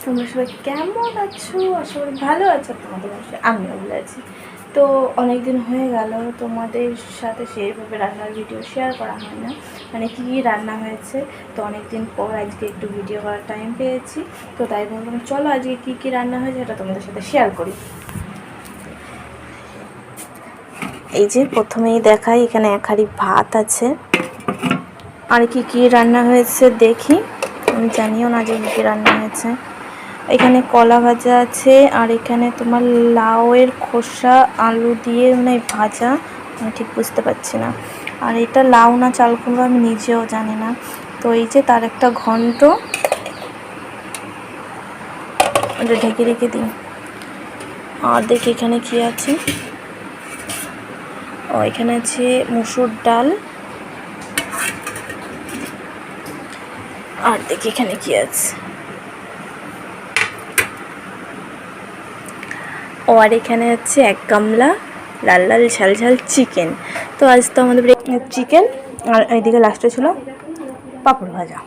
তোমরা সবাই কেমন আছো? আশা করি ভালো আছো। তোমাদের অবশ্যই আমিও ভালো আছি। তো অনেক দিন হয়ে গেল তোমাদের সাথে সেইভাবে রান্নার ভিডিও শেয়ার করা হয় না, মানে কী কী রান্না হয়েছে। তো অনেক দিন পর আজকে একটু ভিডিও করার টাইম পেয়েছি, তো তাই বললাম চলো আজকে কী কী রান্না হয়েছে সেটা তোমাদের সাথে শেয়ার করি। এই যে প্রথমেই দেখাই, এখানে এক হাঁড়ি ভাত আছে। আর কি কী রান্না হয়েছে দেখি, আমি জানিও না যে কী কী রান্না হয়েছে। এখানে কলা ভাজা আছে, আর এখানে তোমার লাউয়ের খোসা আলু দিয়ে মানে ভাজা, আমি ঠিক বুঝতে পারছি না। আর এটা লাউ না চাল কুমড়ো আমি নিজেও জানি না। তো এই যে তার একটা ঘন্ট, ওটা ঢেকে রেখে দিই। আর দেখি এখানে কি আছে। ও এখানে আছে মুসুর ডাল। আর দেখি এখানে কি আছে। ও আর এখানে আছে এক গামলা লাল লাল ঝাল ঝাল চিকেন। তো আজ তো আমাদের চিকেন, আর এইদিকে লাস্টে ছিল পাঁপড় ভাজা।